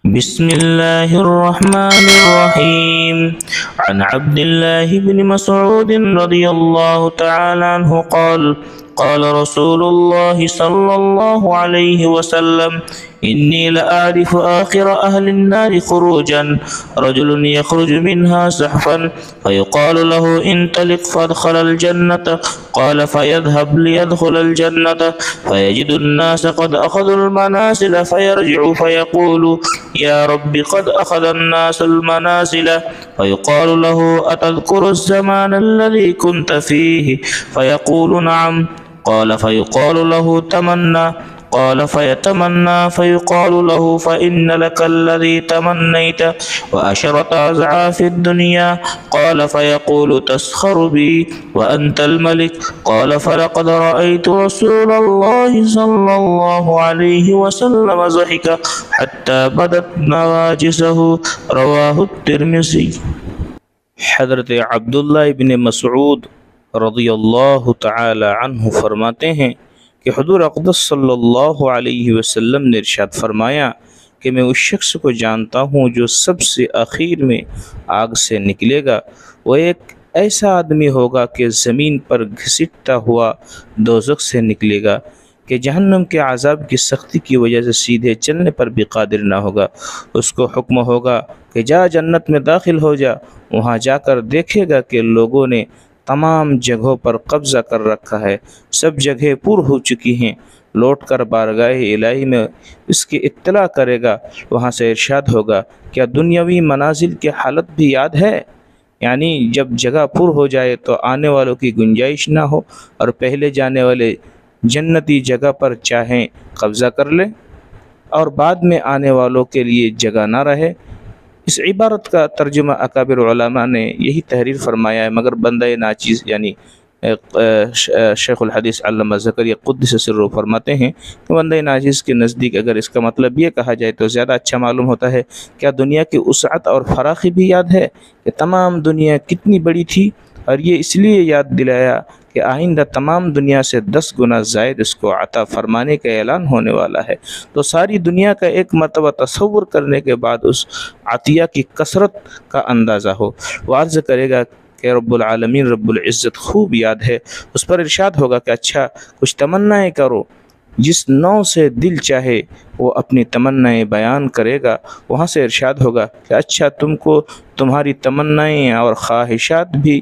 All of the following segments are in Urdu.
بسم الله الرحمن الرحيم. عن عبد الله بن مسعود رضي الله تعالى عنه قال قال رسول الله صلى الله عليه وسلم: إني لأعرف آخر أهل النار خروجا، رجل يخرج منها زحفا فيقال له: انطلق فادخل الجنة. قال: فيذهب ليدخل الجنة فيجد الناس قد أخذوا المنازل فيرجع فيقول: يا رب قد أخذ الناس المنازل. فيقال له: أتذكر الزمان الذي كنت فيه؟ فيقول: نعم. قال: فيقال له: تمنى. قال: فيتمنى. فيقال له: فإن لك الذي تمنيت وأشرة أزعاف الدنيا. قال: فيقول: تسخر بي وأنت الملك. قال: فلقد رأيت رسول الله صلى الله عليه وسلم ضحك حتى بدت نواجسه. رواه الترمذی۔ حضرت عبداللہ ابن مسعود رضی اللہ تعالی عنہ فرماتے ہیں کہ حضور اقدس صلی اللہ علیہ وسلم نے ارشاد فرمایا کہ میں اس شخص کو جانتا ہوں جو سب سے آخر میں آگ سے نکلے گا۔ وہ ایک ایسا آدمی ہوگا کہ زمین پر گھسٹتا ہوا دوزخ سے نکلے گا کہ جہنم کے عذاب کی سختی کی وجہ سے سیدھے چلنے پر بھی قادر نہ ہوگا۔ اس کو حکم ہوگا کہ جا جنت میں داخل ہو جا۔ وہاں جا کر دیکھے گا کہ لوگوں نے تمام جگہوں پر قبضہ کر رکھا ہے، سب جگہیں پر ہو چکی ہیں۔ لوٹ کر بارگاہ الہی میں اس کی اطلاع کرے گا۔ وہاں سے ارشاد ہوگا: کیا دنیاوی منازل کی حالت بھی یاد ہے؟ یعنی جب جگہ پر ہو جائے تو آنے والوں کی گنجائش نہ ہو اور پہلے جانے والے جنتی جگہ پر چاہیں قبضہ کر لیں اور بعد میں آنے والوں کے لیے جگہ نہ رہے۔ اس عبارت کا ترجمہ اکابر علماء نے یہی تحریر فرمایا ہے، مگر بندہ ناچیز یعنی شیخ الحدیث علامہ زکریا قدس سرہ فرماتے ہیں کہ بندہ ناچیز کے نزدیک اگر اس کا مطلب یہ کہا جائے تو زیادہ اچھا معلوم ہوتا ہے۔ کیا دنیا کی وسعت اور فراخی بھی یاد ہے کہ تمام دنیا کتنی بڑی تھی؟ اور یہ اس لیے یاد دلایا کہ آئندہ تمام دنیا سے 10 گنا زائد اس کو عطا فرمانے کا اعلان ہونے والا ہے۔ تو ساری دنیا کا ایک مرتبہ تصور کرنے کے بعد اس عطیہ کی کثرت کا اندازہ ہو۔ وہ عرض کرے گا کہ رب العالمین رب العزت خوب یاد ہے۔ اس پر ارشاد ہوگا کہ اچھا کچھ تمنائیں کرو۔ جس نوع سے دل چاہے وہ اپنی تمنائیں بیان کرے گا۔ وہاں سے ارشاد ہوگا کہ اچھا تم کو تمہاری تمنائیں اور خواہشات بھی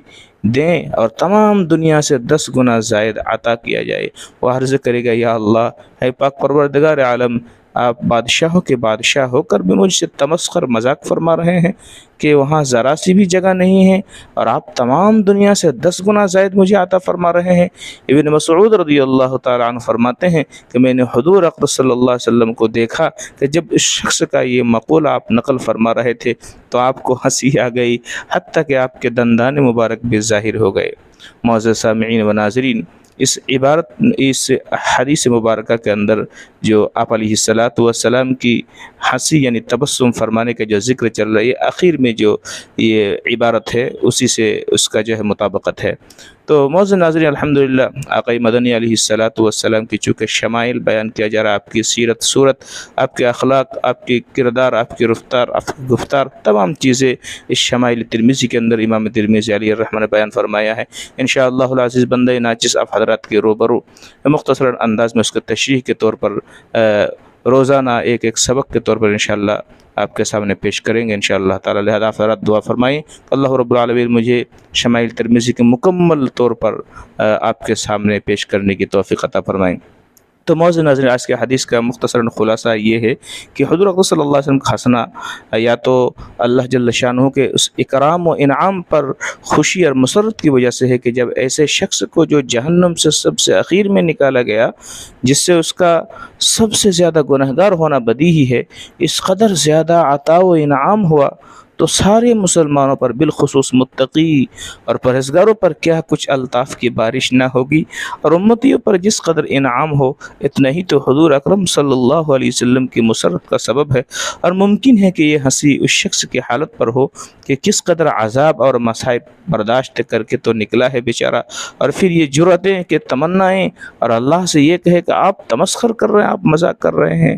دیں اور تمام دنیا سے 10 گنا زائد عطا کیا جائے۔ وہ عرض کرے گا: یا اللہ، اے پاک پروردگار عالم، آپ بادشاہوں کے بادشاہ ہو کر بھی مجھ سے تمسخر مذاق فرما رہے ہیں کہ وہاں ذرا سی بھی جگہ نہیں ہے اور آپ تمام دنیا سے 10 گنا زائد مجھے عطا فرما رہے ہیں۔ ابن مسعود رضی اللہ تعالیٰ عنہ فرماتے ہیں کہ میں نے حضور اقدس صلی اللہ علیہ وسلم کو دیکھا کہ جب اس شخص کا یہ مقولہ آپ نقل فرما رہے تھے تو آپ کو ہنسی آ گئی، حتیٰ کہ آپ کے دندان مبارک بھی ظاہر ہو گئے۔ معزز سامعین و ناظرین، اس حدیث مبارکہ کے اندر جو آپ علیہ الصلاۃ والسلام کی ہنسی یعنی تبسم فرمانے کا جو ذکر چل رہا ہے، آخر میں جو یہ عبارت ہے اسی سے اس کا جو ہے مطابقت ہے۔ تو معزز ناظرین، الحمدللہ آقا مدنی علیہ الصلاۃ والسلام کی چونکہ شمائل بیان کیا جا رہا ہے، آپ کی سیرت صورت، آپ کے اخلاق، آپ کی کردار، آپ کی رفتار، آپ کی گفتار، تمام چیزیں اس شمائل ترمذی کے اندر امام ترمذی علیہ الرحمہ نے بیان فرمایا ہے۔ انشاءاللہ العزیز بندہ ناچز آپ حضرات کے روبرو مختصر انداز میں اس کے تشریح کے طور پر روزانہ ایک سبق کے طور پر انشاءاللہ آپ کے سامنے پیش کریں گے انشاءاللہ تعالی۔ لہذا حضرات دعا فرمائیں اللہ رب العالمین مجھے شمائل ترمذی کے مکمل طور پر آپ کے سامنے پیش کرنے کی توفیق عطا فرمائیں۔ تو معزز ناظرین، آج کے حدیث کا مختصراً خلاصہ یہ ہے کہ حضور اقدس صلی اللہ علیہ وسلم کا ہنسنا یا تو اللہ جل شانہ کے اس اکرام و انعام پر خوشی اور مسرت کی وجہ سے ہے کہ جب ایسے شخص کو جو جہنم سے سب سے اخیر میں نکالا گیا، جس سے اس کا سب سے زیادہ گنہگار ہونا بدیہی ہے، اس قدر زیادہ عطا و انعام ہوا تو سارے مسلمانوں پر بالخصوص متقی اور پرہیزگاروں پر کیا کچھ الطاف کی بارش نہ ہوگی، اور امتیوں پر جس قدر انعام ہو اتنا ہی تو حضور اکرم صلی اللہ علیہ وسلم کی مسرت کا سبب ہے۔ اور ممکن ہے کہ یہ ہنسی اس شخص کی حالت پر ہو کہ کس قدر عذاب اور مصائب برداشت کر کے تو نکلا ہے بیچارہ، اور پھر یہ جرأتیں کہ تمنائیں اور اللہ سے یہ کہے کہ آپ تمسخر کر رہے ہیں، آپ مذاق کر رہے ہیں۔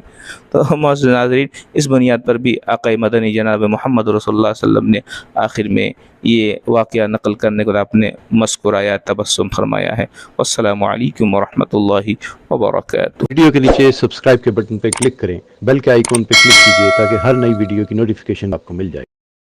تو معزز ناظرین، اس بنیاد پر بھی آقا مدنی جناب محمد رسول اللہ صلی اللہ علیہ وسلم نے آخر میں یہ واقعہ نقل کرنے کے بعد اپنے مسکرایا، تبسم فرمایا ہے۔ والسلام علیکم ورحمۃ اللہ وبرکاتہ۔ ویڈیو کے نیچے سبسکرائب کے بٹن پہ کلک کریں، بیل کے آئیکن پہ کلک کیجیے تاکہ ہر نئی ویڈیو کی نوٹیفیکیشن آپ کو مل جائے۔